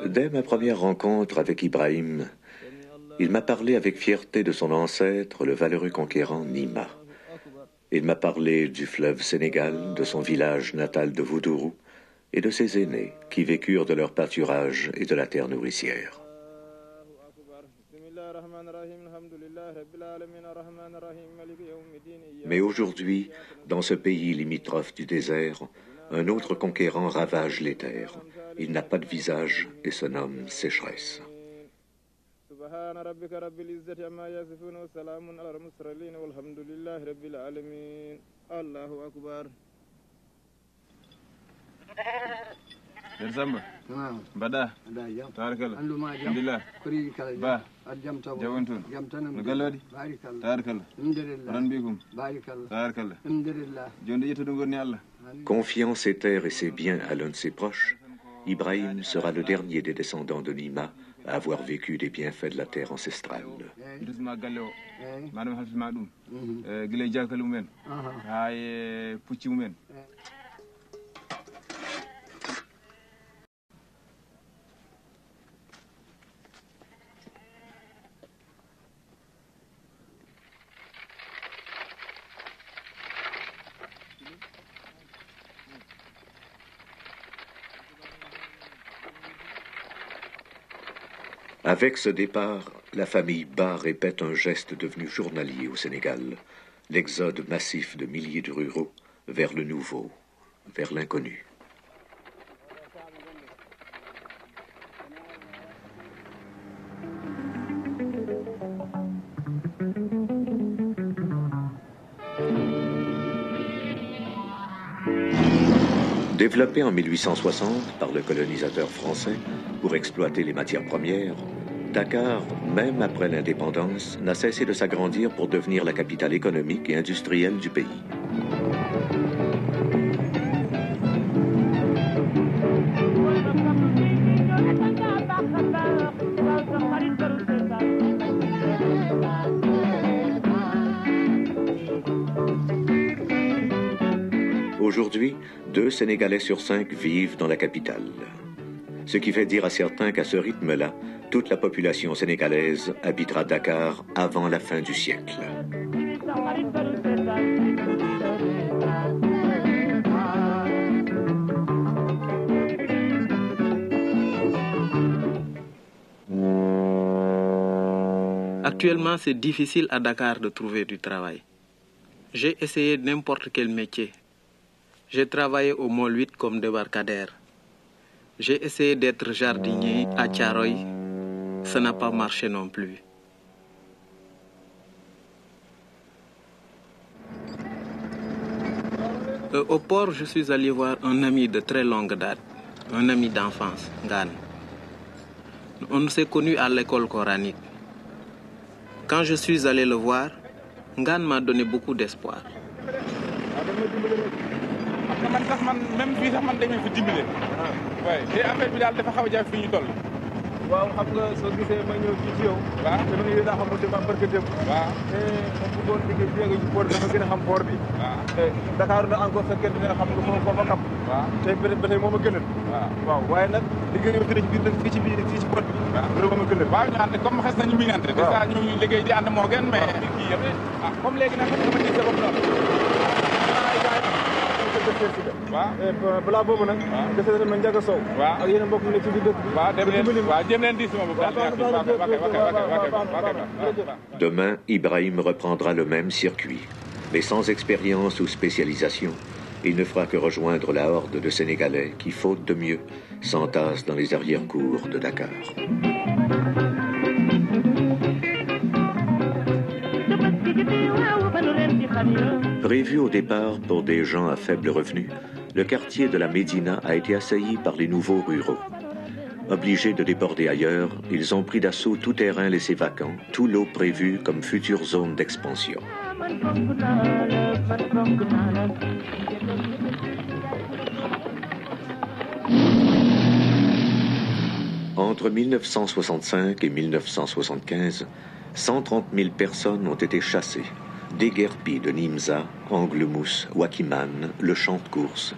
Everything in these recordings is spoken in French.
Dès ma première rencontre avec Ibrahim, il m'a parlé avec fierté de son ancêtre, le valeureux conquérant Nima. Il m'a parlé du fleuve Sénégal, de son village natal de Voudourou et de ses aînés qui vécurent de leur pâturage et de la terre nourricière. Mais aujourd'hui, dans ce pays limitrophe du désert, un autre conquérant ravage les terres. Il n'a pas de visage et se nomme sécheresse. Samba Bada Tarakala Alhamdulillah Ba Jawantun Galodi Tarakala Ranbikum Tarakala Jondi Yetudungorni Allah. Confiant ses terres et ses biens à l'un de ses proches, Ibrahim sera le dernier des descendants de Nima à avoir vécu des bienfaits de la terre ancestrale. Avec ce départ, la famille Ba répète un geste devenu journalier au Sénégal, l'exode massif de milliers de ruraux vers le nouveau, vers l'inconnu. Développé en 1860 par le colonisateur français pour exploiter les matières premières, Dakar, même après l'indépendance, n'a cessé de s'agrandir pour devenir la capitale économique et industrielle du pays. Aujourd'hui, 2 Sénégalais sur 5 vivent dans la capitale. Ce qui fait dire à certains qu'à ce rythme-là, toute la population sénégalaise habitera Dakar avant la fin du siècle. Actuellement, c'est difficile à Dakar de trouver du travail. J'ai essayé n'importe quel métier. J'ai travaillé au Môle 8 comme débarcadère. J'ai essayé d'être jardinier à Thiaroye. Ça n'a pas marché non plus. Au port, je suis allé voir un ami de très longue date, un ami d'enfance, Ngan. On s'est connus à l'école coranique. Quand je suis allé le voir, Ngan m'a donné beaucoup d'espoir. waaw xam nga soo gisee ma ñëw fii ci yow. waaw dama ne daa xamul dama barke dem. waaw te moom bu doon liggéey bi nga ci port dafa gën a xam port bi. waaw te Dakar na encore sa kër bi nga xam nga foofu foofa kap. waaw te peut-être ba tey moo ma gënal. waaw waaw waaye nag liggéey bi fii ci biir fii ci port bi. waaw loolu moo ma gënal. waaw ñu ànd comme xes nañu miinante. waaw déjà ñu liggéey di ànd moo gën mais. kii yëpp ah comme léegi nag dama ci sa bopp noonu. waaw balaa boobu nag. waaw gis nañu ne Ndiaga Sow. waaw ak yeneen mbokk yi nekk ci biir dëkk bi. waaw dem leen di si moom. Demain, Ibrahim reprendra le même circuit. Mais sans expérience ou spécialisation, il ne fera que rejoindre la horde de Sénégalais qui, faute de mieux, s'entassent dans les arrière-cours de Dakar. Prévu au départ pour des gens à faible revenu, le quartier de la Médina a été assailli par les nouveaux ruraux. Obligés de déborder ailleurs, ils ont pris d'assaut tout terrain laissé vacant, tout lot prévu comme future zone d'expansion. Entre 1965 et 1975, 130 000 personnes ont été chassées, déguerpies de Nimza, Anglemousse, Wakiman, le champ de course,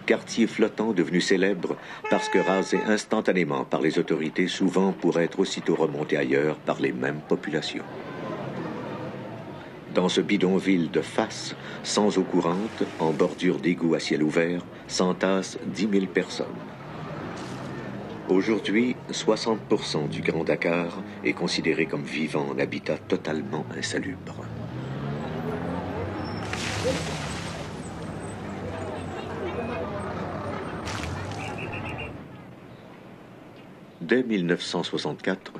quartier flottant devenu célèbre parce que rasé instantanément par les autorités, souvent pour être aussitôt remonté ailleurs par les mêmes populations. Dans ce bidonville de face, sans eau courante, en bordure d'égouts à ciel ouvert, s'entassent 10 000 personnes. Aujourd'hui, 60% du Grand Dakar est considéré comme vivant en habitat totalement insalubre. Dès 1964,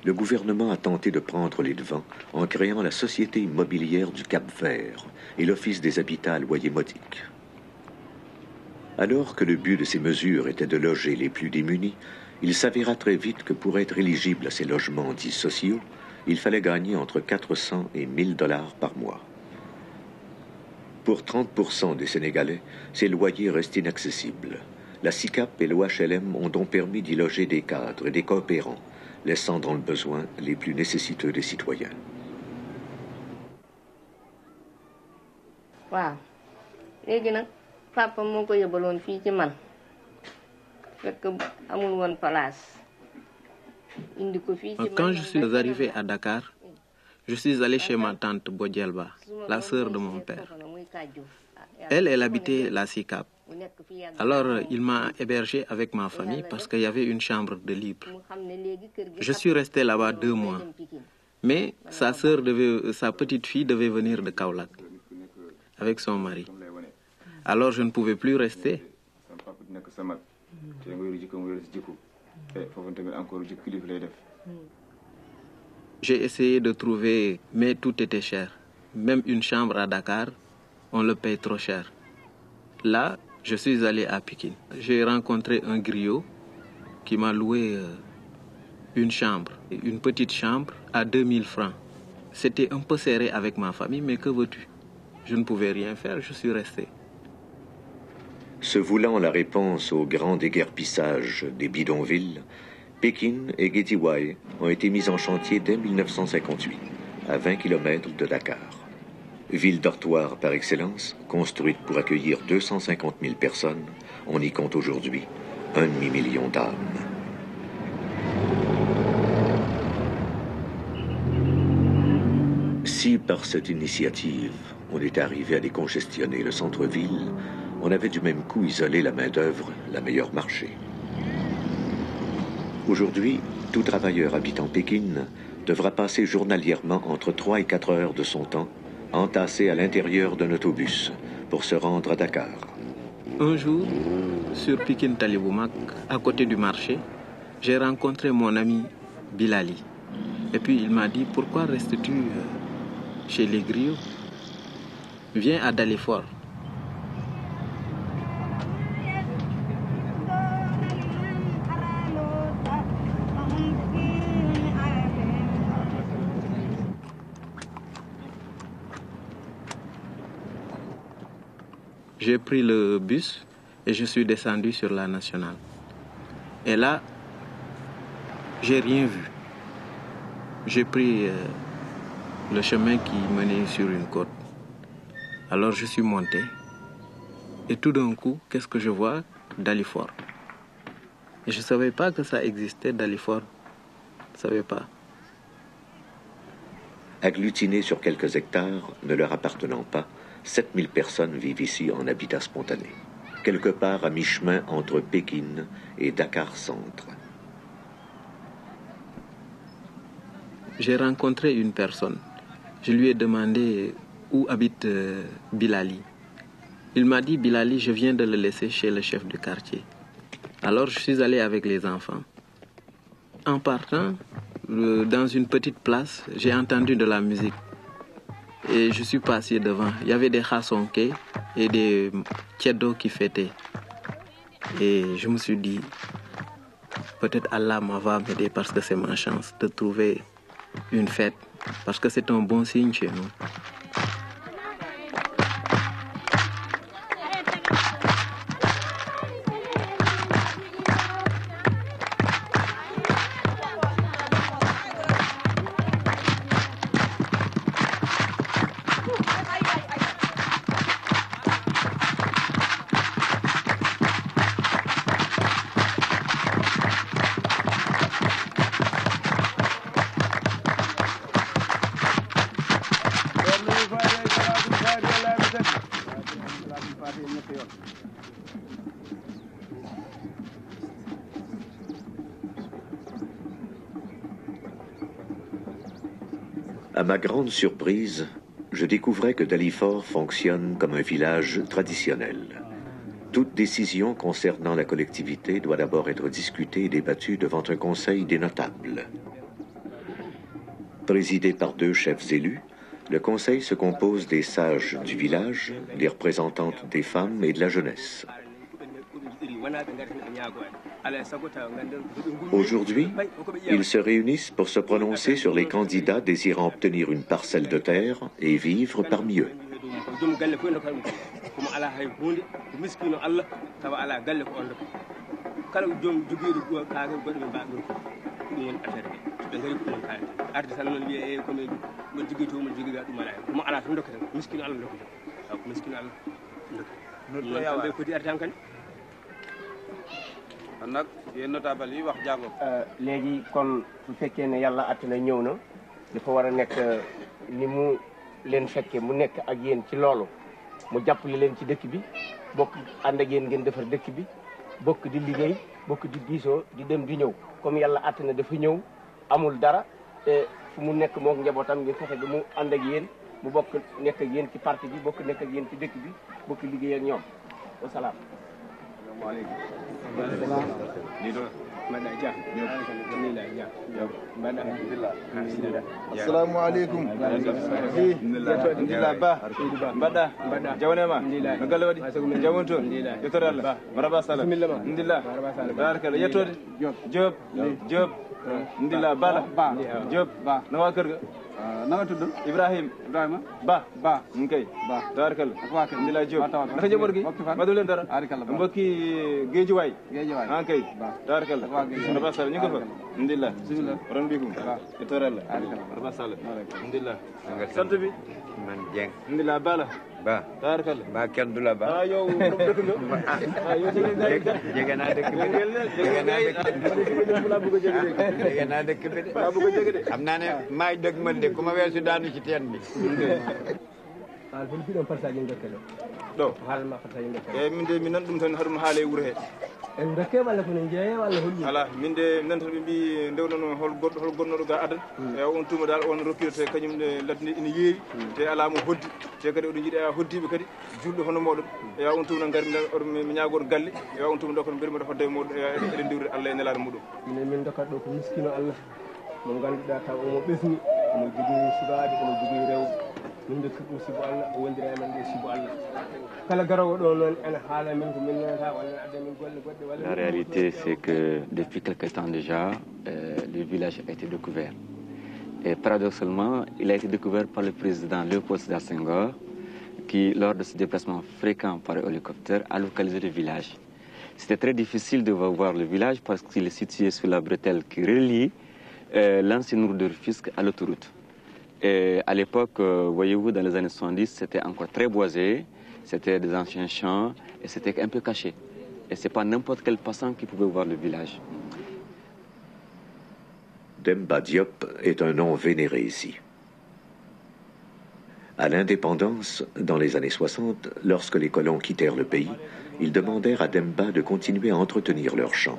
le gouvernement a tenté de prendre les devants en créant la Société immobilière du Cap-Vert et l'Office des habitats à loyer modique. Alors que le but de ces mesures était de loger les plus démunis, il s'avéra très vite que pour être éligible à ces logements dits sociaux, il fallait gagner entre 400 et 1000 dollars par mois. Pour 30% des Sénégalais, ces loyers restent inaccessibles. La SICAP et l'OHLM ont donc permis d'y loger des cadres et des coopérants, laissant dans le besoin les plus nécessiteux des citoyens. Wow. Léegi nag papa moo ko yebaloon fii ci man fekk amul woon place indi ko fii ci man. Quand je suis arrivé à Dakar, je suis allé chez ma tante Bodjelba, la sœur de mon père. Elle habitait la SICAP. Alors, il m'a hébergé avec ma famille parce qu'il y avait une chambre de libre. Je suis resté là-bas 2 mois. Mais sa petite fille devait venir de Kaolack avec son mari. Alors, je ne pouvais plus rester. J'ai essayé de trouver, mais tout était cher. Même une chambre à Dakar, on le paye trop cher. Là, je suis allé à Pikine. J'ai rencontré un griot qui m'a loué une petite chambre à 2000 francs. C'était un peu serré avec ma famille, mais que veux-tu? Je ne pouvais rien faire, je suis resté. Se voulant la réponse au grand déguerpissage des bidonvilles, Pikine et Guédiawaye ont été mis en chantier dès 1958, à 20 km de Dakar. Ville dortoir par excellence, construite pour accueillir 250 000 personnes, on y compte aujourd'hui 1,5 million d'âmes. Si par cette initiative, on est arrivé à décongestionner le centre-ville, on avait du même coup isolé la main-d'œuvre, la meilleure marché. Aujourd'hui, tout travailleur habitant Pékin devra passer journalièrement entre 3 et 4 heures de son temps entassé à l'intérieur d'un autobus pour se rendre à Dakar. Un jour, sur Pikine Taliboumak, à côté du marché, j'ai rencontré mon ami Bilali. Et puis il m'a dit, pourquoi restes-tu chez les griots? Viens à Dalifort. J'ai pris le bus et je suis descendu sur la nationale. Et là, j'ai rien vu. J'ai pris le chemin qui menait sur une côte. Alors je suis monté. Et tout d'un coup, qu'est-ce que je vois? Dalifort. Et je ne savais pas que ça existait, Dalifort. Je ne savais pas. Agglutinés sur quelques hectares, ne leur appartenant pas, 7000 personnes vivent ici en habitat spontané, quelque part à mi-chemin entre Pékin et Dakar-Centre. J'ai rencontré une personne. Je lui ai demandé où habite Bilali. Il m'a dit, Bilali, je viens de le laisser chez le chef du quartier. Alors je suis allé avec les enfants. En partant, dans une petite place, j'ai entendu de la musique. Et je suis passé devant. Il y avait des khassonké et des tchedo qui fêtaient. Et je me suis dit, peut-être Allah va m'aider parce que c'est ma chance de trouver une fête. Parce que c'est un bon signe chez nous. À ma grande surprise, je découvrais que Dalifort fonctionne comme un village traditionnel. Toute décision concernant la collectivité doit d'abord être discutée et débattue devant un conseil des notables. Présidé par 2 chefs élus, le conseil se compose des sages du village, des représentantes des femmes et de la jeunesse. Aujourd'hui, ils se réunissent pour se prononcer sur les candidats désirant obtenir une parcelle de terre et vivre parmi eux. nag yéen notable yi wax jàngo léegi kon su fekkee ne yàlla àtte na ñëw na dafa war a nekk ni mu leen fekkee mu nekk ak yéen ci loolu mu jàppale leen ci dëkk bi bokk ànd ak yéen ngeen defar dëkk bi bokk di liggéey bokk di diisoo di dem di ñëw comme yàlla àtte na dafa ñëw amul dara te fu mu nekk mook njabootam ngeen fexe ba mu ànd ak yéen mu bokk nekk ak yéen ci parti bi bokk nekk ak yéen ci dëkk bi bokk liggéey ak ñoom wasalaam. assalamu aleykum alhamdulillah ba mbaɗɗa jawnema no galle waɗi jawon toon yettode allah maraba sala alhamdulillah barakalla yettode Diop alhamdulillah bala Diop no wa kër ga nanga tudd Ibrahima Ba kay tabarkalla alhamdulillah Diop naka njaboot gi madu leen dara mbokki Géejuwaay kay tabarkalla maraba sala ñu ko fa alhamdulillah ron bikum yettode allah maraba sala alhamdulillah sant bi man Dieng alhamdulillah bala ba tabarkalla ba kenn du la ba yow dëkk nga yow jege naa dëkk bi jege naa dëkk bi de xam naa ne maay dëgg man de ku ma weesu daanu ci teen bi ɗo min de min nan ɗum tan haɗum haale wuuro he en dokke walla kono jeeye walla holli ala min de min nanta ɓe mbi ndewnono hol gonnoɗo ga adan e on tuma dal on rokkirte kañum ladde ine yeewi te ala mo hoddi te kadi oɗo jiiɗi hoddiɓe kadi julɗo hono moɗon e on tuma garmi oɗo mi ñagoto galle e on tuma dokon mbirmi hodde moɗon eɗen diwde Allah e nelaɗo muɗum min dokkat ɗo ko miskino Allah mo ganduɗa taw omo ɓesni omo jogui sukaɓe omo jogui rewɓe min dokki ɗum sibo Allah o wondira e men ɗe sibo Allah kala garowo ɗo noon ene haala min ko min nanata walla adda min golle goɗɗe walla. La réalité c'est que depuis quelque temps déjà le village a été découvert et paradoxalement il a été découvert par le président Léopold Sédar Senghor qui lors de ses déplacements fréquents par hélicoptère a localisé le village. C'était très difficile de voir le village parce qu'il est situé sur la bretelle qui relie l'ancienne route de Rufisque à l'autoroute. Et à l'époque, voyez-vous, dans les années 70, c'était encore très boisé, c'était des anciens champs et c'était un peu caché. Et ce n'est pas n'importe quel passant qui pouvait voir le village. Demba Diop est un nom vénéré ici. À l'indépendance, dans les années 60, lorsque les colons quittèrent le pays, ils demandèrent à Demba de continuer à entretenir leurs champs.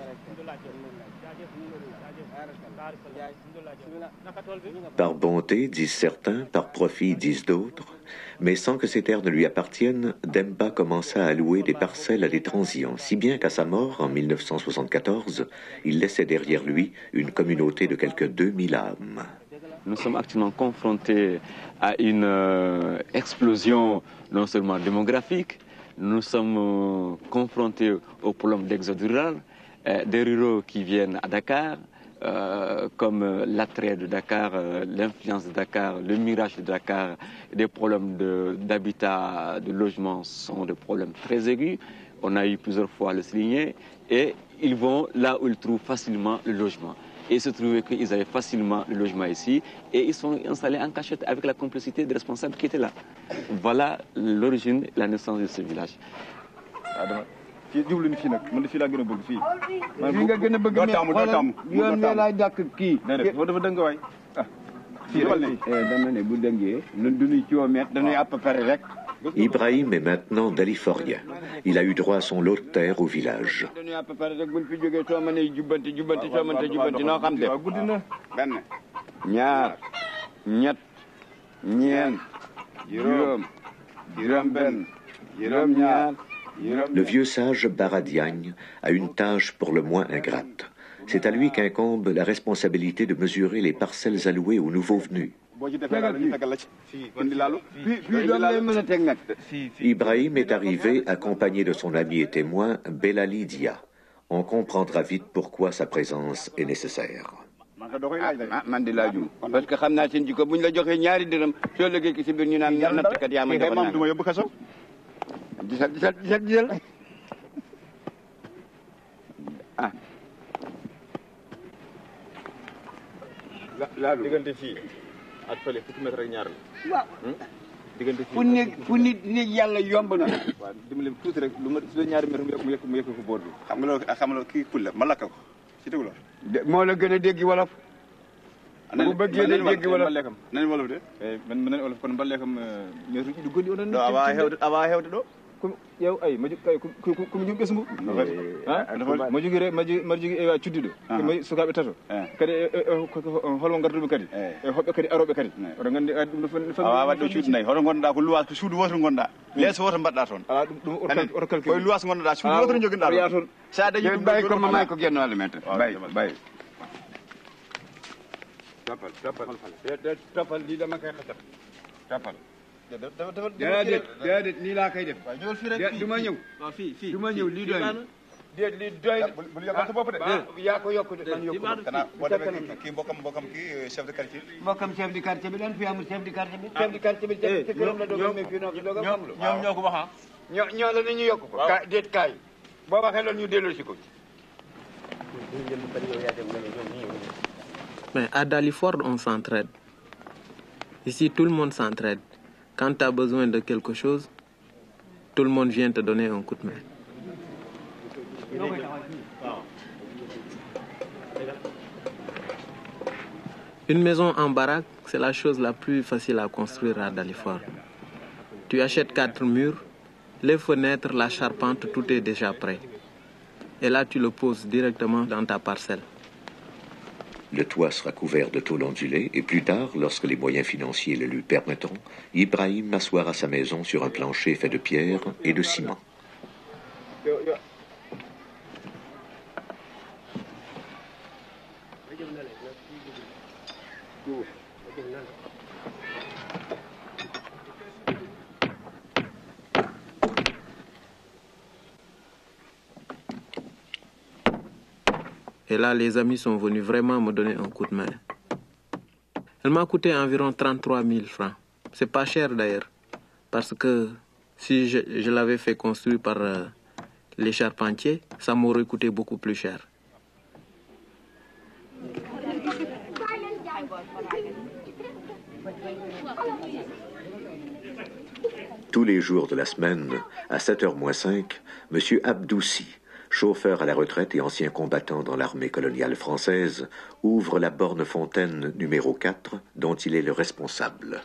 Par bonté, disent certains, par profit, disent d'autres, mais sans que ces terres ne lui appartiennent, Demba commença à allouer des parcelles à des transients, si bien qu'à sa mort, en 1974, il laissait derrière lui une communauté de quelques 2000 âmes. Nous sommes actuellement confrontés à une explosion non seulement démographique, nous sommes confrontés au problème d'exode rural, des ruraux qui viennent à Dakar, comme l'attrait de Dakar, l'influence de Dakar, le mirage de Dakar, des problèmes d'habitat, de logement sont des problèmes très aigus. On a eu plusieurs fois à le souligner et ils vont là où ils trouvent facilement le logement. Et il se trouvait qu'ils avaient facilement le logement ici et ils sont installés en cachette avec la complicité des responsables qui étaient là. Voilà l'origine, la naissance de ce village. jublu ni fii nag man de fii laa gën a bëgg fii. fii nga gën a bëgg yoon ne laay dàkk kii. déedéet dafa dëng waay ah. fii wal ne dama ne bu dëngee ñun duñu kilomètre dañuy à peu près rek. Ibrahim est maintenant daliforien. Il a eu droit à son lot de terre au village. dañuy à peu près rek buñ fi jógee soo mënee jubbanti soo mënta jubbanti noo xam de. waaw guddi na. benn ñaar ñett Le vieux sage Baradiagne a une tâche pour le moins ingrate. C'est à lui qu'incombe la responsabilité de mesurer les parcelles allouées aux nouveaux venus. Ibrahim est arrivé accompagné de son ami et témoin Belali Dia. On comprendra vite pourquoi sa présence est nécessaire. diggante fii ak fële fukki mètre ak ñaar la. waaw. diggante fii fu nit yàlla yomb na. waaw dimbali tuuti rek lu ma su dee ñaari mètre mu yëkk ko boor bi. xam nga loolu kii pul la ma lakk ko si déglu la. moo la gën a dégg wolof. bu bëggee de dégg wolof nan wolof de. man nan wolof kon ba lekkam ñëw du gëndi onon. awa hewde ɗo. yow ay ma komi jom ɓesngu ma jogui mbaɗa jogui ewa cuddiɗo sukaɓe tato kadi holmo garduɓe kadi e hoɓɓe kadi aroɓe kadi oɗo gandi ɗum ɗo awa wadde cuuɗi nayyi hoto gonɗa ko luwas ko suudu woto gonɗa leeso woto mbaɗɗa toon ala ɗum oto calcul koye luwas gonɗoɗa suudu woto joguinɗa toon toon sa dañi ɗum ɓay ko mamay ko guennole men ɓay toppal ɗiɗama kay hatat toppal déedéet nii laa koy def. du ma ñëw. du ma ñëw lii doy na. déet lii doy na. bul yokkal sa bopp de. yaa ko yokk de man yokku ma. xanaa boo demee kii mbokkam kii chef de quartier. mbokkam chef de quartier bi lan fi amul chef de quartier bi. chef de quartier bi ci këram la doog a amee fii doog a amul. ñoom ñoo ko wax ah. ñoo la ni ñu yokk ko. ka déet kaay. boo waxee loolu ñu delloo si ko. Mais à Dalifort, on s'entraide. Ici, tout le monde s'entraide. Quand tu as besoin de quelque chose, tout le monde vient te donner un coup de main. Une maison en baraque, c'est la chose la plus facile à construire à Dalifort. Tu achètes 4 murs, les fenêtres, la charpente, tout est déjà prêt. Et là, tu le poses directement dans ta parcelle. Le toit sera couvert de tôle ondulée et plus tard, lorsque les moyens financiers le lui permettront, Ibrahim m'assoira sa maison sur un plancher fait de pierre et de ciment. Et là, les amis sont venus vraiment me donner un coup de main. Elle m'a coûté environ 33 000 francs. C'est pas cher d'ailleurs, parce que si je l'avais fait construire par les charpentiers, ça m'aurait coûté beaucoup plus cher. Tous les jours de la semaine, à 7h moins 5, M. Abdoussi, chauffeur à la retraite et ancien combattant dans l'armée coloniale française, ouvre la borne fontaine numéro 4, dont il est le responsable.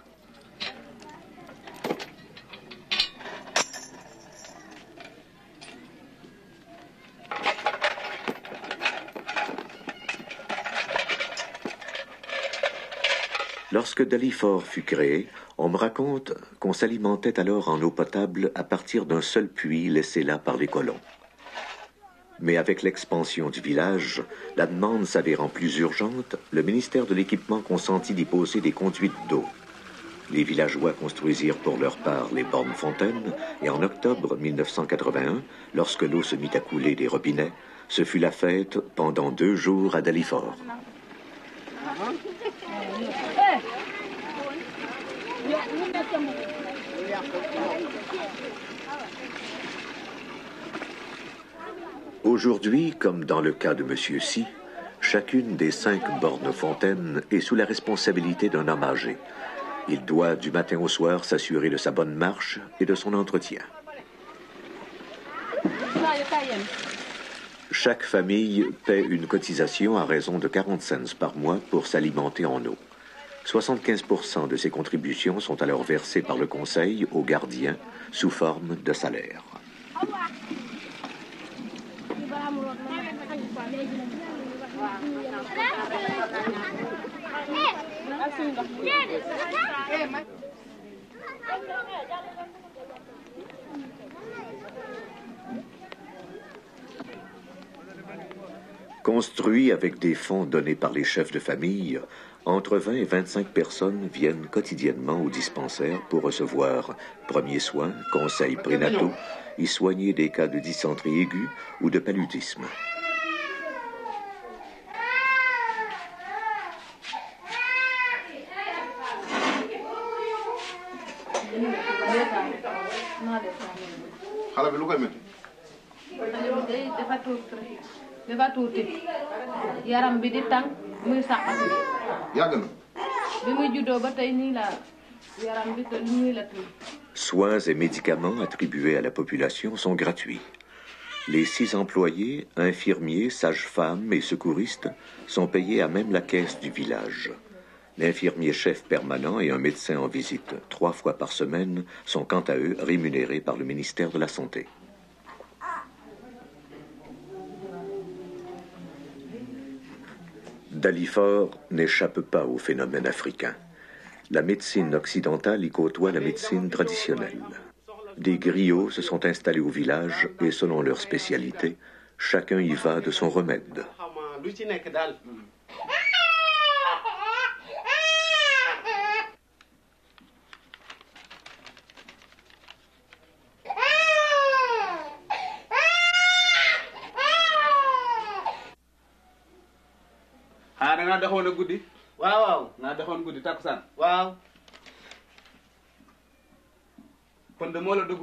Lorsque Dalifort fut créé, on me raconte qu'on s'alimentait alors en eau potable à partir d'un seul puits laissé là par les colons. Mais avec l'expansion du village, la demande s'avérant plus urgente, le ministère de l'Équipement consentit d'y poser des conduites d'eau. Les villageois construisirent pour leur part les bornes fontaines, et en octobre 1981, lorsque l'eau se mit à couler des robinets, ce fut la fête pendant 2 jours à Dalifort. Aujourd'hui, comme dans le cas de M. Si, chacune des 5 bornes fontaines est sous la responsabilité d'un homme âgé. Il doit, du matin au soir, s'assurer de sa bonne marche et de son entretien. Chaque famille paie une cotisation à raison de 40 cents par mois pour s'alimenter en eau. 75% de ces contributions sont alors versées par le conseil aux gardiens sous forme de salaire. Construit avec des fonds donnés par les chefs de famille, entre 20 et 25 personnes viennent quotidiennement au dispensaire pour recevoir premiers soins, conseils prénataux et soigner des cas de dysenterie aiguë ou de paludisme. dafa tuuti yaram bi di tàng muy saqati yàgg na bi muy juddoo ba tey nii la yaram bi te nii la tuuti. Soins et médicaments attribués à la population sont gratuits. Les 6 employés, infirmiers, sages-femmes et secouristes sont payés à même la caisse du village. L'infirmier chef permanent et un médecin en visite 3 fois par semaine sont quant à eux rémunérés par le ministère de la Santé. Dalifort n'échappe pas au phénomène africain. La médecine occidentale y côtoie la médecine traditionnelle. Des griots se sont installés au village et selon leur spécialité, chacun y va de son remède. da nga doxoon a guddi. waaw waaw. nga doxoon guddi takkusaan. waaw. pënd moo la dugg.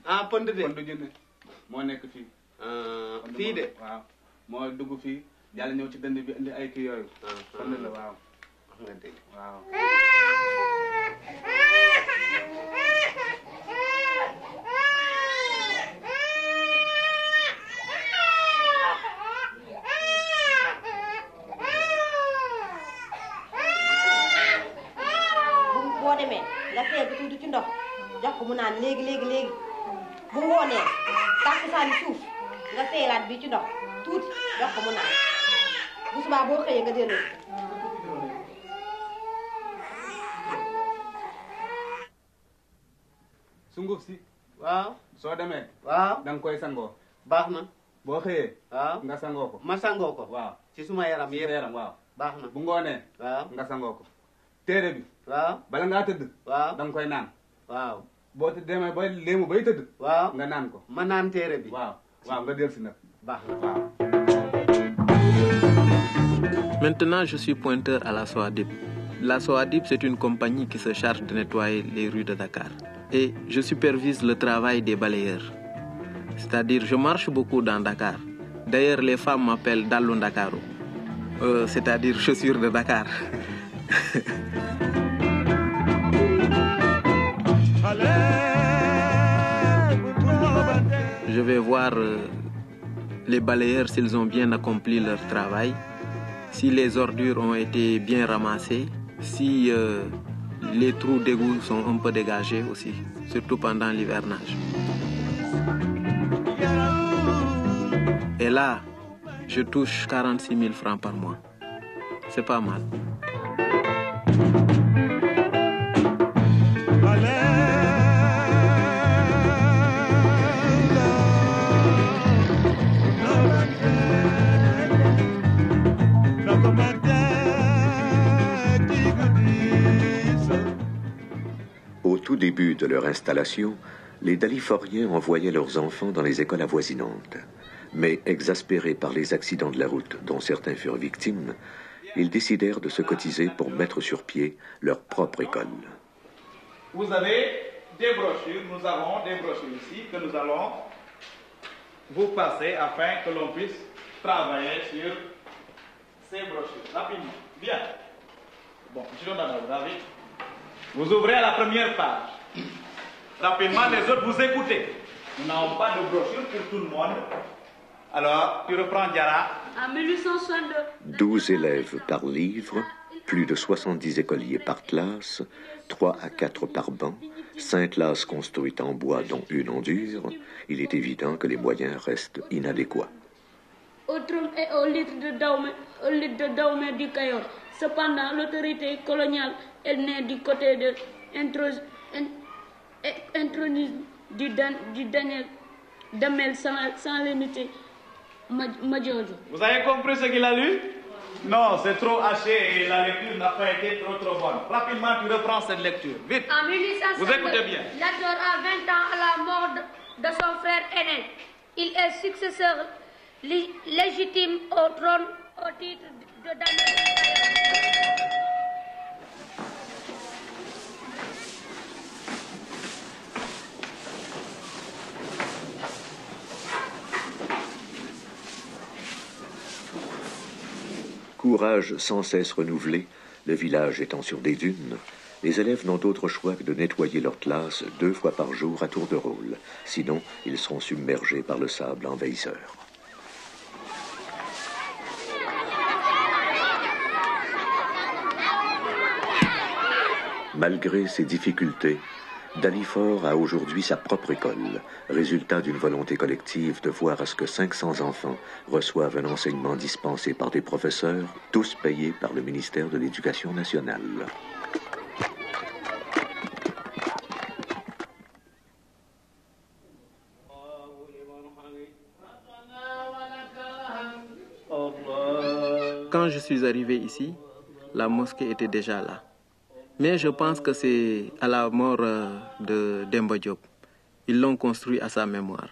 ah pënd de. pënd junne moo nekk fii. fii de. waaw moo dugg fii yàlla ñëw ci dënd bi indi ay kii yooyu. pënd la waaw. wax nga dëgg. waaw. jox ko mu naan léegi bu ngoonee takkusaani suuf nga seelaat bi ci ndox tuuti jox ko mu naan bu subaa boo xëyee nga delloo. sunguf si. waaw. soo demee. waaw da nga koy sangoo. baax na. boo xëyee. waaw nga sangoo ko. ma sangoo ko. waaw ci suma yaram yëpp. yaram waaw. baax na bu ngoonee. waaw nga sangoo ko. téere bi. waaw bala ngaa tëdd. waaw da nga koy naan. waaw. boo demee ba léemu bay tëdd. waaw nga naan ko. ma naan téere bi. waaw waaw nga dellu si nag. baax na waaw. Maintenant, je suis pointeur à la SOADIP. La SOADIP, c'est une compagnie qui se charge de nettoyer les rues de Dakar. Et je supervise le travail des balayeurs. C'est-à-dire, je marche beaucoup dans Dakar. D'ailleurs, les femmes m'appellent Dallou Dakaro. C'est-à-dire chaussures de Dakar. Je vais voir les balayeurs s'ils ont bien accompli leur travail, si les ordures ont été bien ramassées, si les trous d'égout sont un peu dégagés aussi, surtout pendant l'hivernage. Et là, je touche 46 000 francs par mois. C'est pas mal. Au tout début de leur installation, les Daliforiens envoyaient leurs enfants dans les écoles avoisinantes. Mais exaspérés par les accidents de la route dont certains furent victimes, ils décidèrent de se cotiser pour mettre sur pied leur propre école. Vous avez des brochures, nous avons des brochures ici que nous allons vous passer afin que l'on puisse travailler sur ces brochures. Rapidement, bien. Bon, je donne à David. Vous ouvrez à la première page. Rapidement, les autres, vous écoutez. Nous n'avons pas de brochure pour tout le monde. Alors, tu reprends Diara. En 1862. 12 élèves par livre, plus de 70 écoliers par classe, 3 à 4 par banc, 5 classes construites en bois dont une en dur. Il est évident que les moyens restent inadéquats. au trône et au litre de Dahomey du Cayor. Cependant, l'autorité coloniale est née du côté de intronisme du dernier Damel sans limiter Madjojo. Vous avez compris ce qu'il a lu? Non, c'est trop haché et la lecture n'a pas été trop bonne. Rapidement, tu reprends cette lecture. Vite. En 1852, vous écoutez bien. Lat Dior a 20 ans à la mort de son frère aîné. Il est successeur légitime au trône au titre de Damel. Courage sans cesse renouvelé, le village étant sur des dunes, les élèves n'ont d'autre choix que de nettoyer leur classe 2 fois par jour à tour de rôle. Sinon, ils seront submergés par le sable envahisseur. Malgré ces difficultés, Dalifort a aujourd'hui sa propre école, résultat d'une volonté collective de voir à ce que 500 enfants reçoivent un enseignement dispensé par des professeurs, tous payés par le ministère de l'Éducation nationale. Quand je suis arrivé ici, la mosquée était déjà là. Mais je pense que c'est à la mort de Demba Diop. Ils l'ont construit à sa mémoire.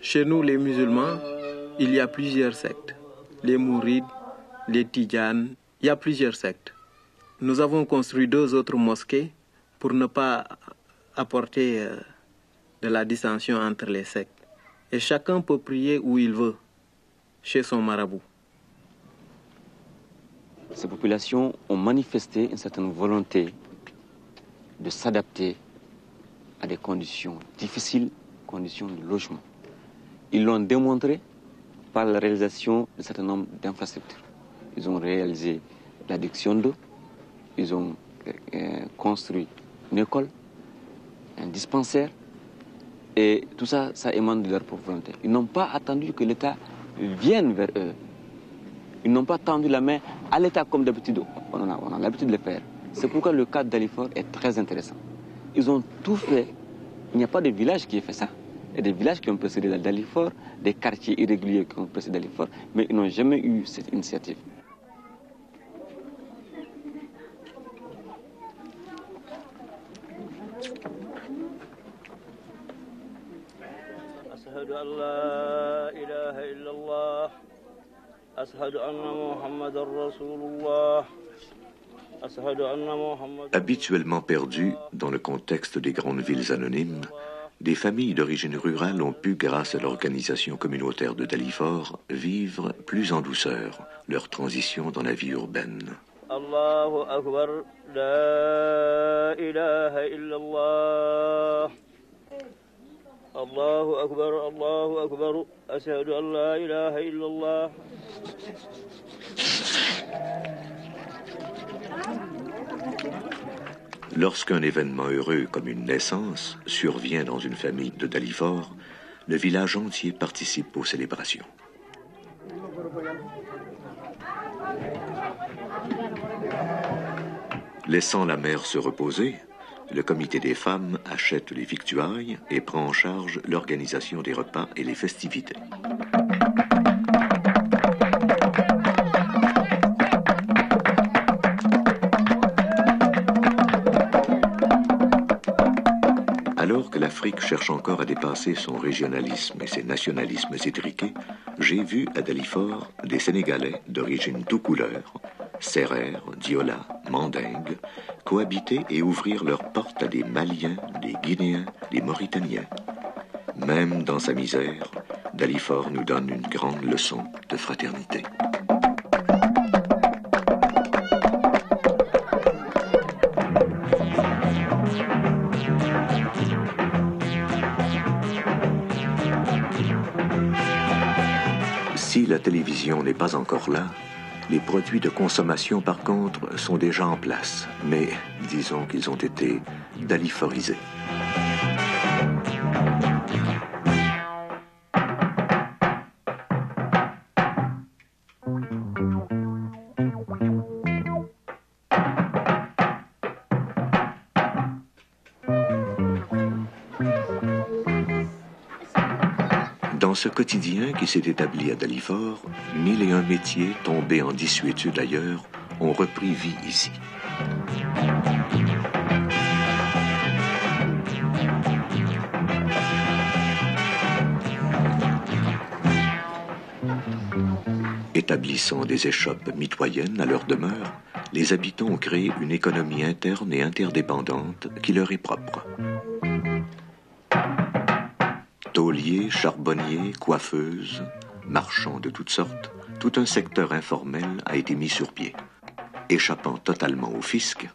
Chez nous, les musulmans, il y a plusieurs sectes. Les Mourides, les Tidjanes, il y a plusieurs sectes. Nous avons construit 2 autres mosquées pour ne pas apporter de la dissension entre les sectes. Et chacun peut prier où il veut, chez son marabout. Ces populations ont manifesté une certaine volonté de s'adapter à des conditions difficiles, conditions de logement. Ils l'ont démontré par la réalisation d'un certain nombre d'infrastructures. Ils ont réalisé l'adduction d'eau, ils ont construit une école, un dispensaire, et tout ça, ça émane de leur propre volonté. Ils n'ont pas attendu que l'État vienne vers eux. Ils n'ont pas tendu la main à l'État comme d'habitude. On a l'habitude de le faire. C'est pourquoi le cas de Dalifort est très intéressant. Ils ont tout fait. Il n'y a pas de village qui ait fait ça. Il y a des villages qui ont précédé Dalifort, des quartiers irréguliers qui ont précédé Dalifort, mais ils n'ont jamais eu cette initiative. Habituellement perdues dans le contexte des grandes villes anonymes, des familles d'origine rurale ont pu, grâce à l'organisation communautaire de Dalifort, vivre plus en douceur leur transition dans la vie urbaine. Allahu Akbar, la ilaha illallah. Allahu Akbar, ashhadu an la ilaha illallah. Lorsqu'un événement heureux comme une naissance survient dans une famille de Dalifort, le village entier participe aux célébrations. Laissant la mère se reposer, le comité des femmes achète les victuailles et prend en charge l'organisation des repas et les festivités. Alors que l'Afrique cherche encore à dépasser son régionalisme et ses nationalismes étriqués, j'ai vu à Dalifort des Sénégalais d'origine tout couleur, Sérères, Diola, Mandingues, cohabiter et ouvrir leurs portes à des Maliens, des Guinéens, des Mauritaniens. Même dans sa misère, Dalifort nous donne une grande leçon de fraternité. Si la télévision n'est pas encore là, Les produits de consommation, par contre, sont déjà en place, mais disons qu'ils ont été daliforisés. Dans ce quotidien qui s'est établi à Dalifort, 1001 métiers tombés en désuétude ailleurs ont repris vie ici. Établissant des échoppes mitoyennes à leur demeure, les habitants ont créé une économie interne et interdépendante qui leur est propre. Tauliers, charbonniers, coiffeuses, marchands de toutes sortes, tout un secteur informel a été mis sur pied. Échappant totalement au fisc,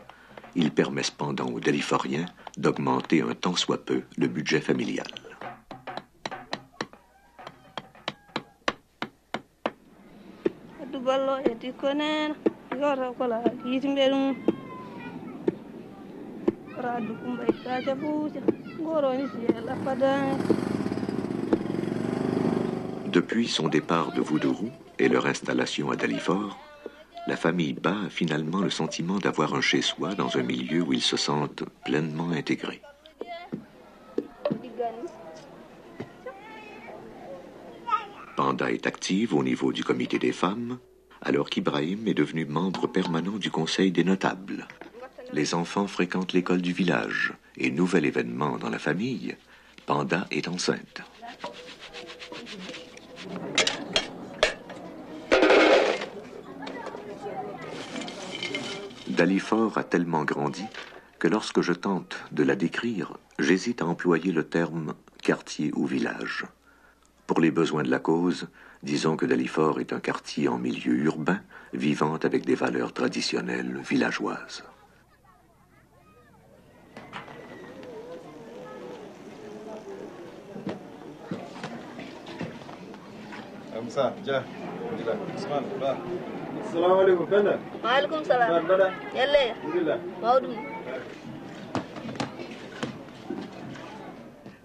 il permet cependant aux Daliforiens d'augmenter un tant soit peu le budget familial. Depuis son départ de Voudourou et leur installation à Dalifort, la famille Ba a finalement le sentiment d'avoir un chez-soi dans un milieu où ils se sentent pleinement intégrés. Panda est active au niveau du comité des femmes, alors qu'Ibrahim est devenu membre permanent du conseil des notables. Les enfants fréquentent l'école du village et nouvel événement dans la famille, Panda est enceinte. Dalifort a tellement grandi que lorsque je tente de la décrire, j'hésite à employer le terme quartier ou village. Pour les besoins de la cause, disons que Dalifort est un quartier en milieu urbain, vivant avec des valeurs traditionnelles villageoises.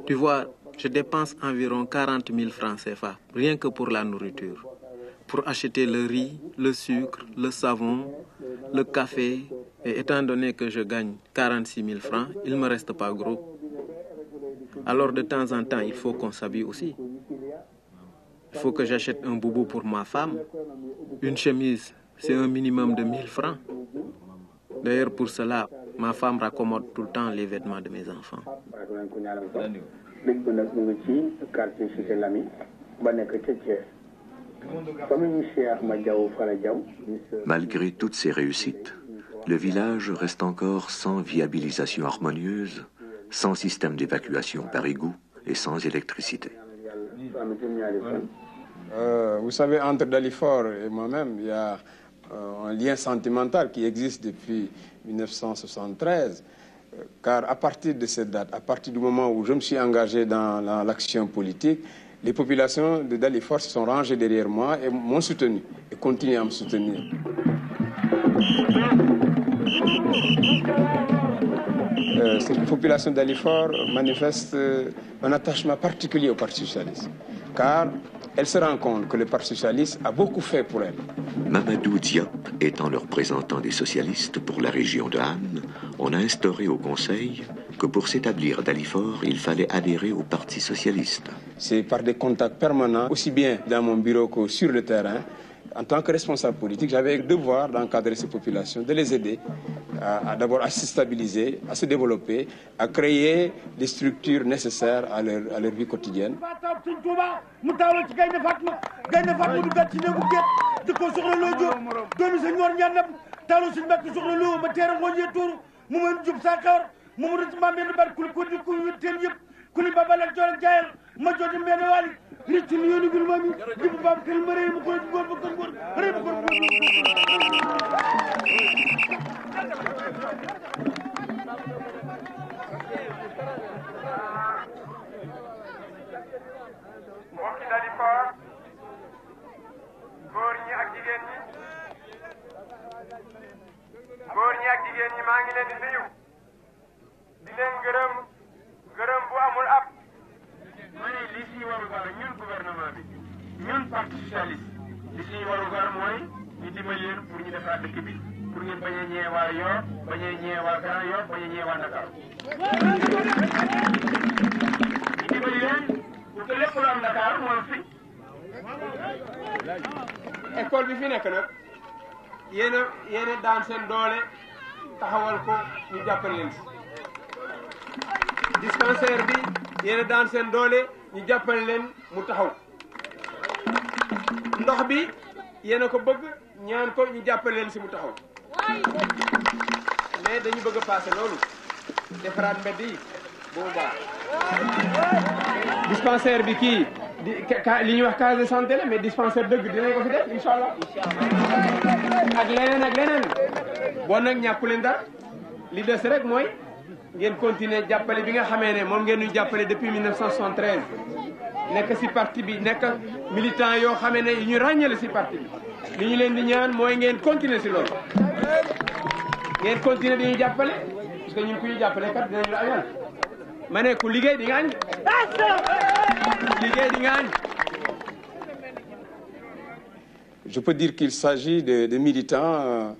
Tu vois, je dépense environ 40 000 francs CFA, rien que pour la nourriture. Pour acheter le riz, le sucre, le savon, le café. Et étant donné que je gagne 46 000 francs, il ne me reste pas gros. Alors de temps en temps, il faut qu'on s'habille aussi. Il faut que j'achète un boubou pour ma femme. Une chemise, c'est un minimum de 1000 francs. D'ailleurs, pour cela, ma femme raccommode tout le temps les vêtements de mes enfants. Malgré toutes ces réussites, le village reste encore sans viabilisation harmonieuse, sans système d'évacuation par égout et sans électricité. Vous savez, entre Dalifort et moi-même, il y a un lien sentimental qui existe depuis 1973, car à partir de cette date, à partir du moment où je me suis engagé dans l'action politique, les populations de Dalifort se sont rangées derrière moi et m'ont soutenu et continuent à me soutenir. Cette population de Dalifort manifeste un attachement particulier au Parti socialiste, car elle se rend compte que le Parti socialiste a beaucoup fait pour elle. Mamadou Diop étant le représentant des socialistes pour la région de Han, on a instauré au Conseil que pour s'établir à Dalifort, il fallait adhérer au Parti socialiste. C'est par des contacts permanents, aussi bien dans mon bureau que sur le terrain. En tant que responsable politique, j'avais le devoir d'encadrer ces populations, de les aider d'abord à se stabiliser, à se développer, à créer les structures nécessaires à leur vie quotidienne. jigéen ñi maa ngi leen di nuyu di leen gërëm gërëm bu amul ab ma ne li si waru gar ñun gouvernement bi ñun parti socialiste li si waru gar mooy ñu dimbali leen pour ñu defaraat dëkk bi pour ngeen bañ a ñëwee waa Yoff bañ a ñëwee waa Grand Yoff bañ a ñëwee waa Dakar ñu dimbali leen pour que lépp lu am Dakar moo fi école bi fi nekk nag yéen a daan seen doole taxawal ko ñu jàppale leen si dispensaire bi yéen a daan seen doole ñu jàppale leen mu taxaw ndox bi yéen a ko bëgg ñaan ko ñu jàppale leen si mu taxaw mais dañu bëgg a passé loolu defaraat mbedd yi boobu baax dispensaire bi kii li ñuy wax case de santé la mais dispensaire dëgg dinañ ko fi def incha allah ak leneen bon nag ñàkku leen dara li des rek mooy ngeen continuer jàppale bi nga xamee ne moom ngeen ñu jàppale depuis 1973 nekk si parti bi nekk militant yoo xamee ne ñu ràññale si parti bi li ñu leen di ñaan mooy ngeen continuer si loolu ngeen continuer di ñu jàppale parce que ñun ku ñu jàppale kat dinañu la añal ma ne ku liggéey di nga añ liggéey di nga añ. Je peux dire qu'il s'agit de militants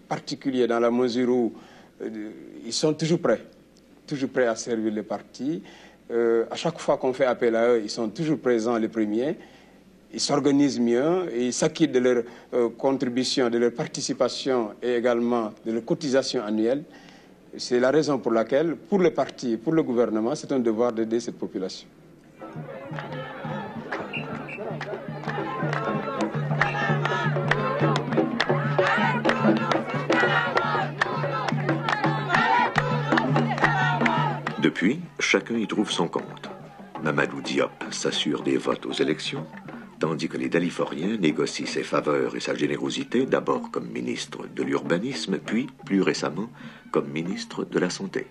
particuliers dans la mesure où ils sont toujours prêts à servir le parti. À chaque fois qu'on fait appel à eux, ils sont toujours présents les premiers. Ils s'organisent mieux, et ils s'acquittent de leur contribution, de leur participation et également de leur cotisation annuelle. C'est la raison pour laquelle, pour le parti, pour le gouvernement, c'est un devoir d'aider cette population. Depuis, chacun y trouve son compte. Mamadou Diop s'assure des votes aux élections, tandis que les Daliforiens négocient ses faveurs et sa générosité, d'abord comme ministre de l'urbanisme, puis, plus récemment, comme ministre de la Santé.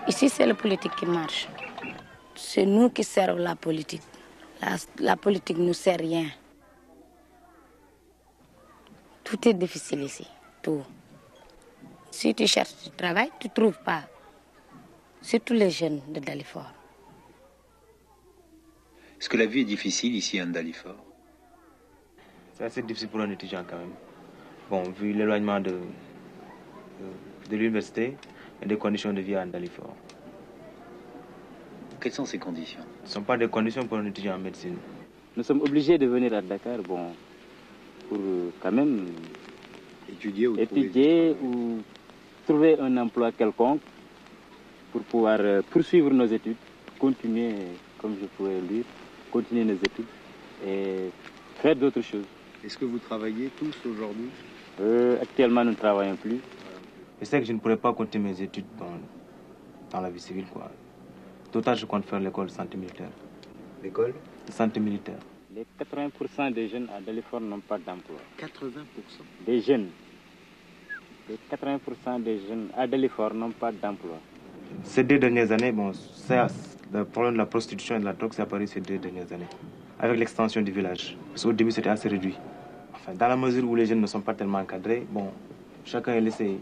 Ici, c'est la politique qui marche. C'est nous qui servons la politique. La politique ne sert rien. Tout est difficile ici, tout. Si tu cherches du travail, tu ne trouves pas. Surtout les jeunes de Dalifort. Est-ce que la vie est difficile ici à Dalifort? C'est assez difficile pour un étudiant quand même. Bon, vu l'éloignement de l'université et des conditions de vie à Dalifort. Quelles sont ces conditions? Ce ne sont pas des conditions pour un étudiant en médecine. Nous sommes obligés de venir à Dakar, bon, pour quand même étudier ou trouver un emploi quelconque pour pouvoir poursuivre nos études, continuer, comme je pourrais le dire, continuer nos études et faire d'autres choses. Est-ce que vous travaillez tous aujourd'hui? Actuellement, nous ne travaillons plus. Je sais que je ne pourrais pas continuer mes études dans la vie civile, quoi. Total, je compte faire l'école de santé militaire. L'école de santé militaire. Les 80% des jeunes à Dalifort n'ont pas d'emploi. 80% des jeunes. Les 80% des jeunes à Dalifort n'ont pas d'emploi. Ces 2 dernières années, bon, le problème de la prostitution et de la drogue s'est apparu ces 2 dernières années. Avec l'extension du village. Parce qu'au début, c'était assez réduit. Enfin, dans la mesure où les jeunes ne sont pas tellement encadrés, bon, chacun est laissé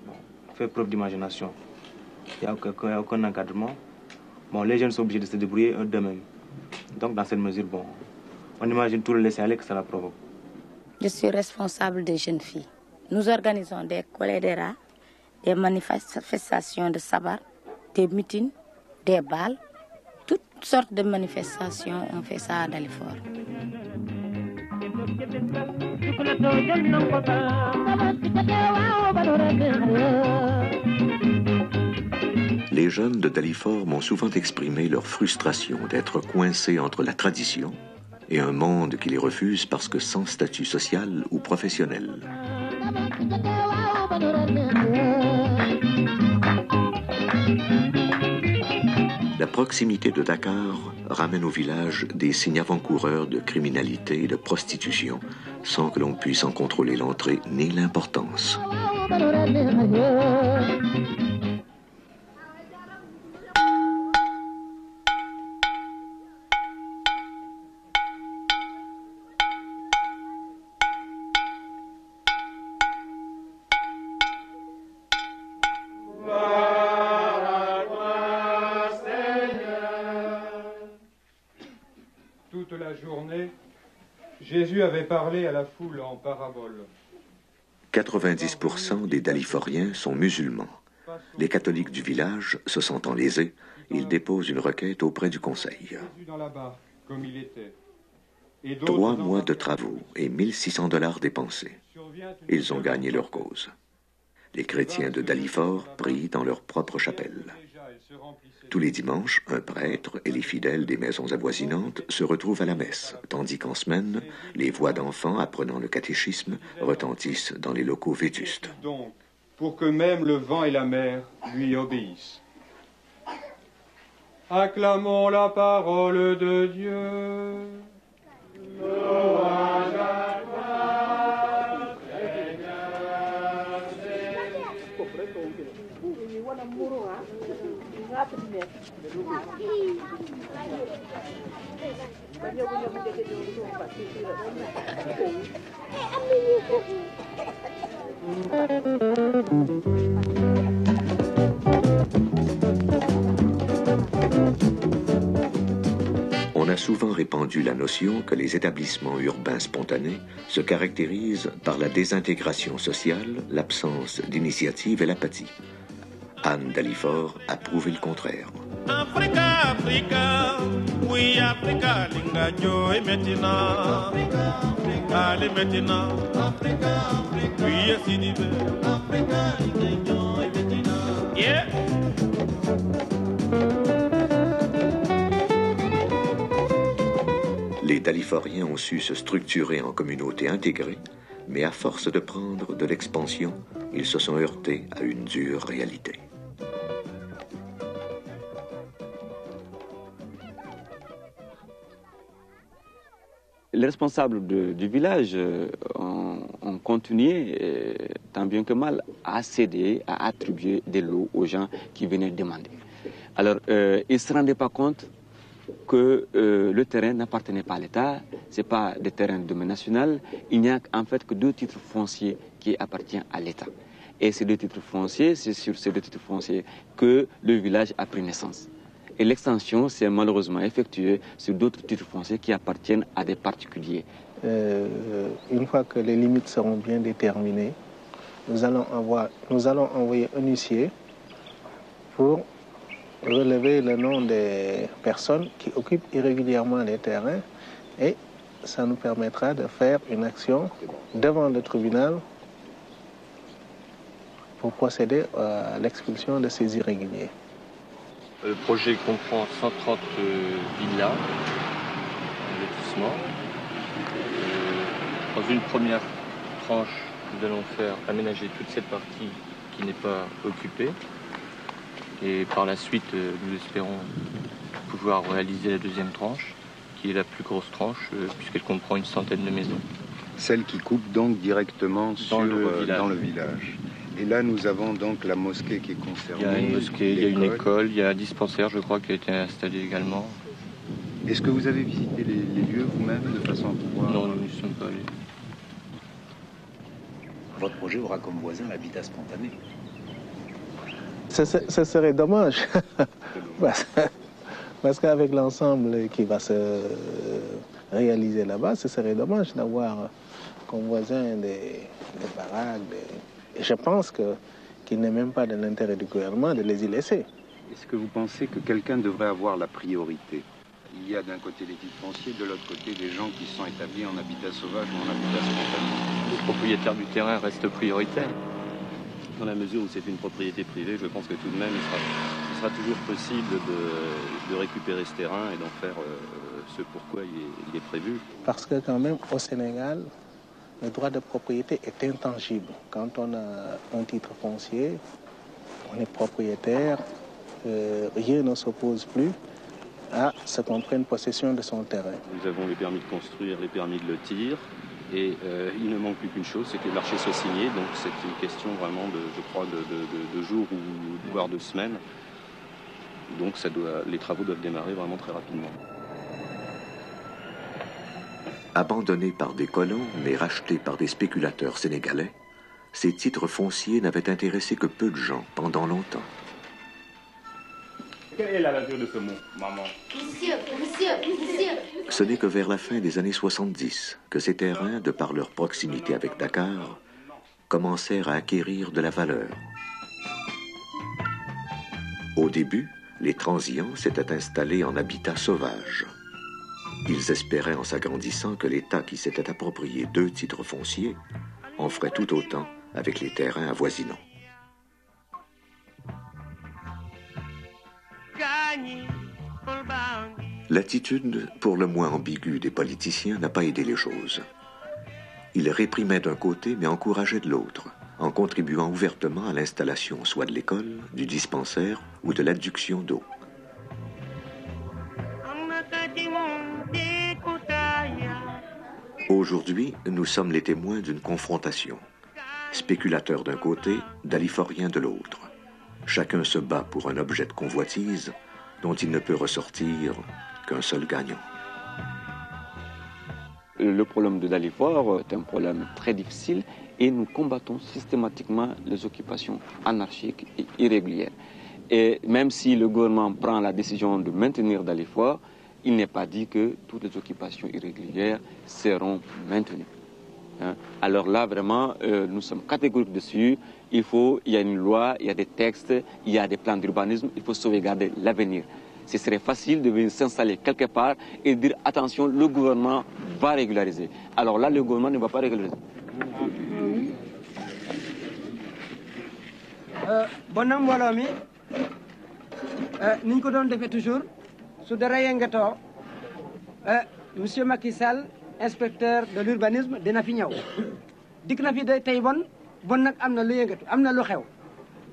faire preuve d'imagination. Il n'y a aucun encadrement. Bon, les jeunes sont obligés de se débrouiller d'eux-mêmes. Donc, dans cette mesure, bon, on imagine tout le laisser aller que cela provoque. Je suis responsable des jeunes filles. Nous organisons des colédéras, des manifestations de sabar, des meetings, des bals, toutes sortes de manifestations. On fait ça à Dalifort. Les jeunes de Dalifort m'ont souvent exprimé leur frustration d'être coincés entre la tradition et un monde qui les refuse parce que sans statut social ou professionnel. La proximité de Dakar ramène au village des signes avant-coureurs de criminalité et de prostitution, sans que l'on puisse en contrôler l'entrée ni l'importance. Toute la journée, Jésus avait parlé à la foule en parabole. 90% des Daliforiens sont musulmans. Les catholiques du village, se sentant lésés, ils déposent une requête auprès du conseil. 3 mois de travaux et 1600 $ dépensés. Ils ont gagné leur cause. Les chrétiens de Dalifort prient dans leur propre chapelle. Tous les dimanches, un prêtre et les fidèles des maisons avoisinantes se retrouvent à la messe, tandis qu'en semaine, les voix d'enfants apprenant le catéchisme retentissent dans les locaux vétustes. Donc, pour que même le vent et la mer lui obéissent. Acclamons la parole de Dieu. Louange à toi, On a souvent répandu la notion que les établissements urbains spontanés se caractérisent par la désintégration sociale, l'absence d'initiative et l'apathie. Anne Dalifort a prouvé le contraire. Africa, Africa, oui Africa, linga joy maintenant. Allez maintenant, Africa, Africa, oui Sidibe. Africa, linga joy maintenant. Yeah. Les Daliforiens ont su se structurer en communautés intégrées, mais à force de prendre de l'expansion, ils se sont heurtés à une dure réalité. Les responsables du village ont continué, tant bien que mal, à céder, à attribuer des lots aux gens qui venaient demander. Alors, ils ne se rendaient pas compte que le terrain n'appartenait pas à l'État, ce n'est pas des terrains de domaine national, il n'y a en fait que 2 titres fonciers qui appartiennent à l'État. Et ces 2 titres fonciers, c'est sur ces 2 titres fonciers que le village a pris naissance. Et l'extension s'est malheureusement effectuée sur d'autres titres fonciers qui appartiennent à des particuliers. Une fois que les limites seront bien déterminées, nous allons envoyer un huissier pour relever le nom des personnes qui occupent irrégulièrement les terrains et ça nous permettra de faire une action devant le tribunal pour procéder à l'expulsion de ces irréguliers. Le projet comprend 130 villas, lotissements. Dans une première tranche, nous allons faire aménager toute cette partie qui n'est pas occupée. Et par la suite, nous espérons pouvoir réaliser la deuxième tranche, qui est la plus grosse tranche, puisqu'elle comprend une centaine de maisons. Celle qui coupe donc directement dans le village. Et là, nous avons donc la mosquée qui est concernée. Il y a une mosquée, il y a une école, il y a un dispensaire, je crois, qui a été installé également. Est-ce que vous avez visité les lieux vous-même de façon à pouvoir... Non, nous n'y sommes pas allés. Votre projet aura comme voisin l'habitat spontané. Ce serait dommage, parce qu'avec l'ensemble qui va se réaliser là-bas, ce serait dommage d'avoir comme voisin des baraques. Et je pense qu'il n'est même pas de l'intérêt du gouvernement de les y laisser. Est-ce que vous pensez que quelqu'un devrait avoir la priorité? Il y a d'un côté les titres fonciers, de l'autre côté des gens qui sont établis en habitat sauvage ou en habitat spontané. Les propriétaires du terrain restent prioritaires. Dans la mesure où c'est une propriété privée, je pense que tout de même, il sera toujours possible de récupérer ce terrain et d'en faire ce pourquoi il est prévu. Parce que quand même, au Sénégal, le droit de propriété est intangible. Quand on a un titre foncier, on est propriétaire rien ne s'oppose plus à ce qu'on prenne possession de son terrain. Nous avons les permis de construire, les permis de lotir, et il ne manque plus qu'une chose, c'est que les marchés soient signés. Donc c'est une question vraiment, je crois, de jours ou voire de semaines. Donc les travaux doivent démarrer vraiment très rapidement. Abandonnés par des colons, mais rachetés par des spéculateurs sénégalais, ces titres fonciers n'avaient intéressé que peu de gens pendant longtemps. Quelle est la nature de ce mot, maman? Monsieur. Ce n'est que vers la fin des années 70 que ces terrains, de par leur proximité avec Dakar, commencèrent à acquérir de la valeur. Au début, les transients s'étaient installés en habitat sauvage. Ils espéraient, en s'agrandissant, que l'État qui s'était approprié 2 titres fonciers en ferait tout autant avec les terrains avoisinants. L'attitude, pour le moins ambiguë des politiciens, n'a pas aidé les choses. Ils réprimaient d'un côté, mais encourageaient de l'autre, en contribuant ouvertement à l'installation soit de l'école, du dispensaire ou de l'adduction d'eau. Aujourd'hui, nous sommes les témoins d'une confrontation. Spéculateurs d'un côté, daliforiens de l'autre. Chacun se bat pour un objet de convoitise dont il ne peut ressortir qu'un seul gagnant. Le problème de Dalifort est un problème très difficile et nous combattons systématiquement les occupations anarchiques et irrégulières. Et même si le gouvernement prend la décision de maintenir Dalifort, il n'est pas dit que toutes les occupations irrégulières seront maintenues. Alors là, vraiment, nous sommes catégoriques dessus. Il y a une loi, il y a des textes, il y a des plans d'urbanisme, il faut sauvegarder l'avenir. Ce serait facile de venir s'installer quelque part et dire attention, le gouvernement va régulariser. Alors là, le gouvernement ne va pas régulariser. Bonam mbooloo mi ni ñu ko doon defee toujours su dara yëngatoo monsieur Macky Sall inspecteur de l'urbanisme dina fi ñëw dikk na fi de tey bon nag am na lu yëngatu am na lu xew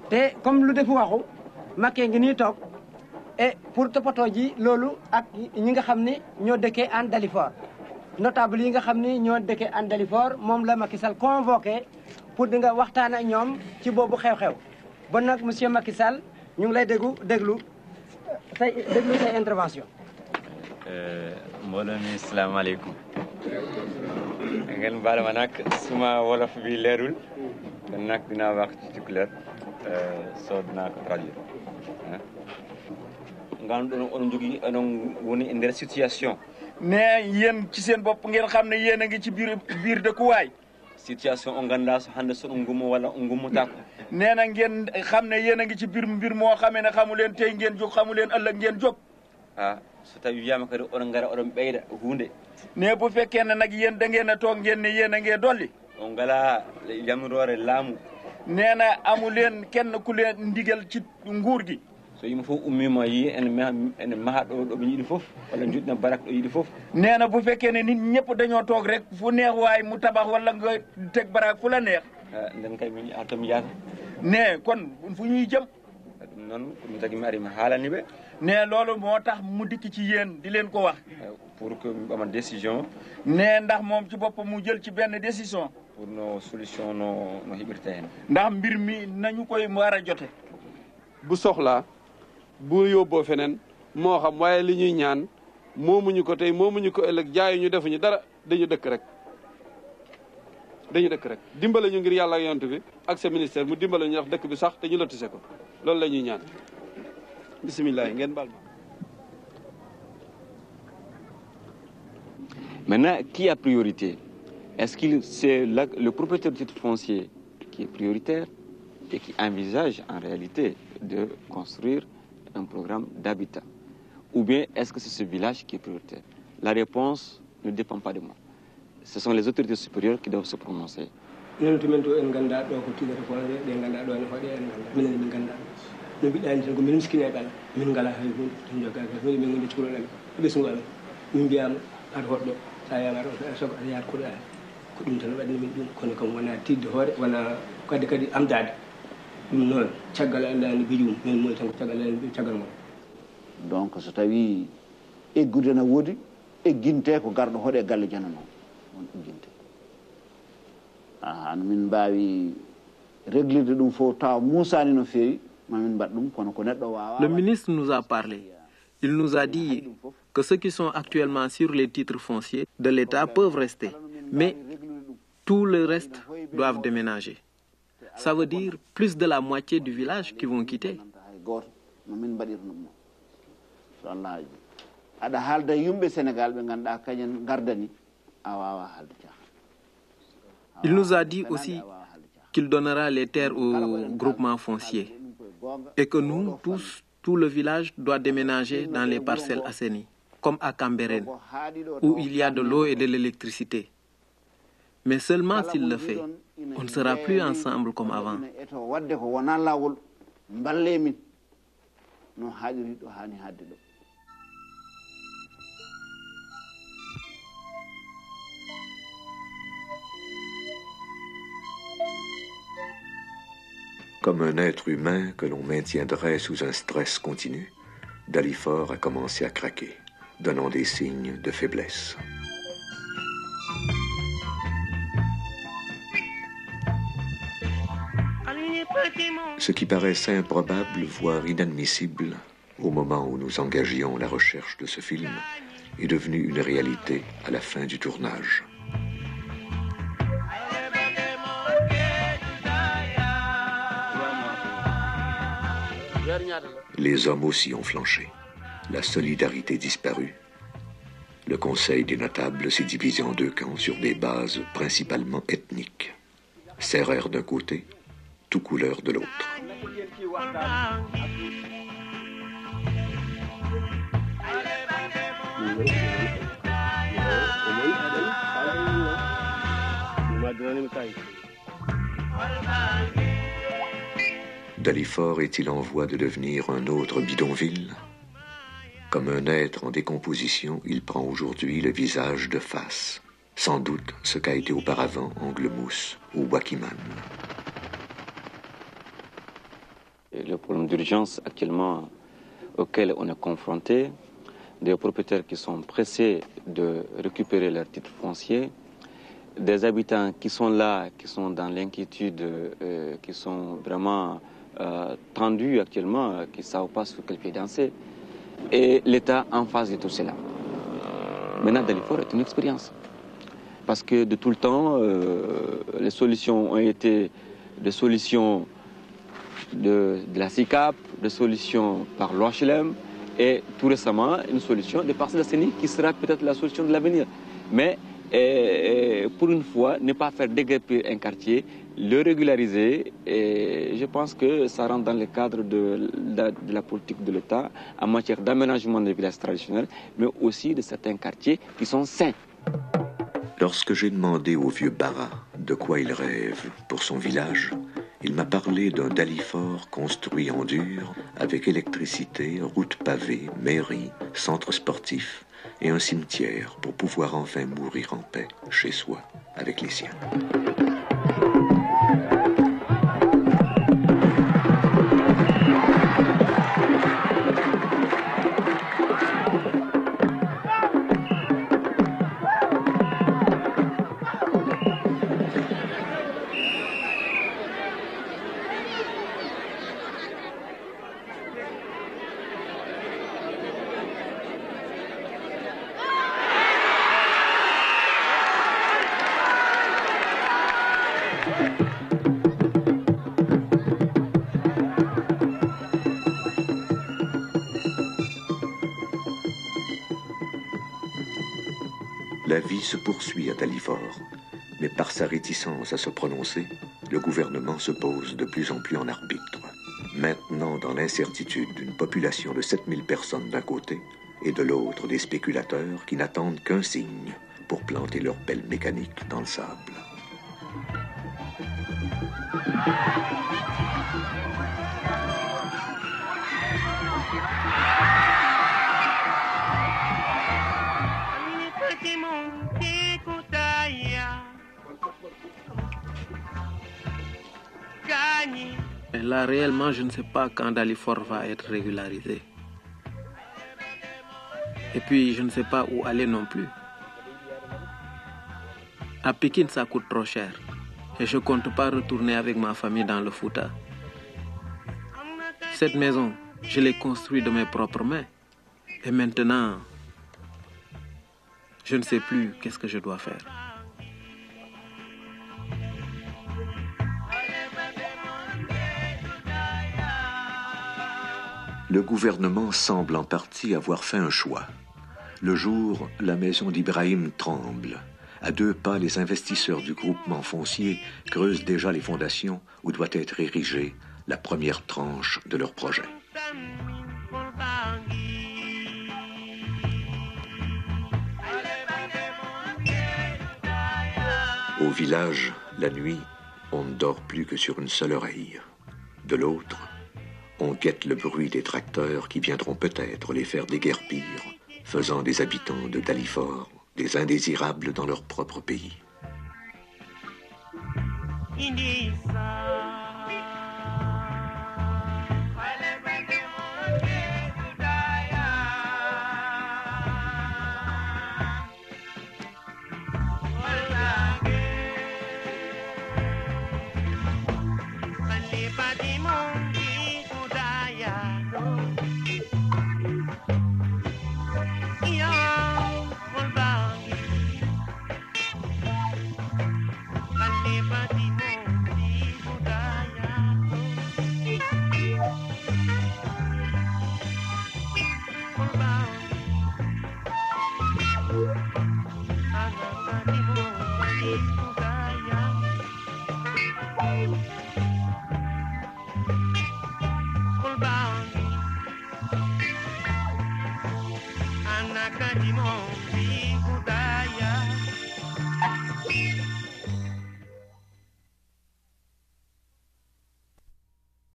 te comme lu defu waxu Macky ngi nii toog et pour toppatoo ji loolu ak ñi nga xam ni ñoo dëkkee en Dalifort notable yi nga xam ni ñoo dëkkee en Dalifort moom la Macky Sall convoqué pour di nga waxtaan ak ñoom ci boobu xew-xew bon nag monsieur Macky Sall ñu ngi lay déglu say intervention. mbooloo mi salaamaaleykum ngeen baal ma nag suma wolof bi leerul kon nag dinaa wax ci tukulër soo dinaa ko traduire ngan ɗon oɗon jogii oɗon woni e nder situation ne yéen ci seen bopp ngeen xam ne yéen a ngi ci biir dëkkuwaay situation o nganndaa so hannde soɗon ngummo walla o ngummutaako nee na ngeen xam ne yéen a ngi ci biir mbir moo xamee ne xamu leen tey ngeen jóg xamu leen ëllëg ngeen jóg so tawi wiyama kadi oɗon ngara oɗon ɓeyda hunde ne bu fekkee ne nag yéen da ngeen a toog ngeen ne yéen a ngee dolli on ngala yamirore laamu nee na amu leen kenn ku leen ndigal ci nguur gi so yimɓe fof ummima yi ene maha ɗo ɗoɓe yiiɗi fof walla juɗɗina barak ɗo yiiɗi fof nee na bu fekkee ne nit ñëpp dañoo toog rek fu neex waay mu tabax walla nga teg barak fu la neex nden kay min artam yaata ne kon fu ñuy jëm ɗum noon komi tagi mi ari mi haalani ɓe ne loolu moo tax mu dikk ci yéen di leen ko wax pour que mi ɓama décision ne ndax moom ci boppam mu jël ci benn décision pour no solution no heɓirta hen ndax mbir mi nañu koy war a jote bu soxlaa bu yóbboo feneen moo xam waaye li ñuy ñaan moomuñu ko tey moomuñu ko ëllëg jaayuñu defuñu dara dañu dëkk rek dimbale ñu ngir yàlla ak yonent bi ak sa ministère mu dimbale ñu ndax dëkk bi sax te ñu lotise ko loolu la ñuy ñaan bisimilah ngeen baal ma. Maintenant, qui a priorité? Est-ce que c'est le propriétaire du titre foncier qui est prioritaire et qui envisage en réalité de construire un programme d'habitat? Ou bien est-ce que c'est ce village qui est prioritaire? La réponse ne dépend pas de moi. Ce sont les autorités supérieures qui doivent se prononcer. no mbiɗani tan ko min miskineɓe ala min ngala hay hunde tan joggaki hunde min gonde cukalol amen ɓesgu amen min mbiyama aɗa hoɗɗo sa yamata o sogo aɗa yaata koɗo ko ɗum tan waɗini min ɗum kono kam wona tidde hoore wona kadi amdade donc so tawi eggude na woodi egginte ko garɗo hoɗe galle janano on egginte an min mbawi réglirde ɗum fof taw musani no feewi mamin mbaɗ ɗum kono ko neɗɗo wawa. Le ministre nous a parlé. Il nous a dit que ceux qui sont actuellement sur les titres fonciers de l'État peuvent rester, mais tout le reste doivent déménager. Ça veut dire plus de la moitié du village qui vont quitter. Il nous a dit aussi qu'il donnera les terres aux groupements fonciers et que nous, tous, tout le village doit déménager dans les parcelles assainies, comme à Cambérène, où il y a de l'eau et de l'électricité. Mais seulement s'il le fait, on ne sera plus ensemble comme avant. Comme un être humain que l'on maintiendrait sous un stress continu, Dalifort a commencé à craquer, donnant des signes de faiblesse. Ce qui paraissait improbable, voire inadmissible, au moment où nous engagions la recherche de ce film, est devenu une réalité à la fin du tournage. Les hommes aussi ont flanché. La solidarité disparut. Le Conseil des notables s'est divisé en deux camps sur des bases principalement ethniques. Serrères d'un côté, tout couleur de l'autre. Dalifort est-il en voie de devenir un autre bidonville? Comme un être en décomposition, il prend aujourd'hui le visage de face. Sans doute ce qu'a été auparavant Anglemousse ou Wakiman. Le problème d'urgence actuellement auquel on est confronté, des propriétaires qui sont pressés de récupérer leurs titres fonciers, des habitants qui sont là, qui sont dans l'inquiétude, qui sont vraiment tendus actuellement, qui ne savent pas sur quel pied danser, et l'État en face de tout cela. Maintenant, Dalifort est une expérience. Parce que de tout le temps, les solutions ont été des solutions de la SICAP, des solutions par l'OHLM, et tout récemment, une solution des parcelles assainies qui sera peut-être la solution de l'avenir. Mais pour une fois, ne pas faire déguerpir un quartier, le régulariser, et je pense que ça rentre dans le cadre de la politique de l'État en matière d'aménagement des villages traditionnels, mais aussi de certains quartiers qui sont sains. Lorsque j'ai demandé au vieux Bara de quoi il rêve pour son village, il m'a parlé d'un Dalifort construit en dur, avec électricité, route pavée, mairie, centre sportif et un cimetière pour pouvoir enfin mourir en paix chez soi avec les siens. La vie se poursuit à Dalifort, mais par sa réticence à se prononcer, le gouvernement se pose de plus en plus en arbitre. Maintenant dans l'incertitude d'une population de 7000 personnes d'un côté, et de l'autre des spéculateurs qui n'attendent qu'un signe pour planter leur pelle mécanique dans le sable. Et là, réellement, je ne sais pas quand Dalifort va être régularisé. Et puis, je ne sais pas où aller non plus. À Pékin, ça coûte trop cher. Et je ne compte pas retourner avec ma famille dans le Fouta. Cette maison, je l'ai construite de mes propres mains. Et maintenant, je ne sais plus qu'est-ce que je dois faire. Le gouvernement semble en partie avoir fait un choix. Le jour, la maison d'Ibrahim tremble. À 2 pas, les investisseurs du groupement foncier creusent déjà les fondations où doit être érigée la première tranche de leur projet. Au village, la nuit, on ne dort plus que sur une seule oreille. De l'autre, on guette le bruit des tracteurs qui viendront peut-être les faire déguerpir, faisant des habitants de Dalifort des indésirables dans leur propre pays.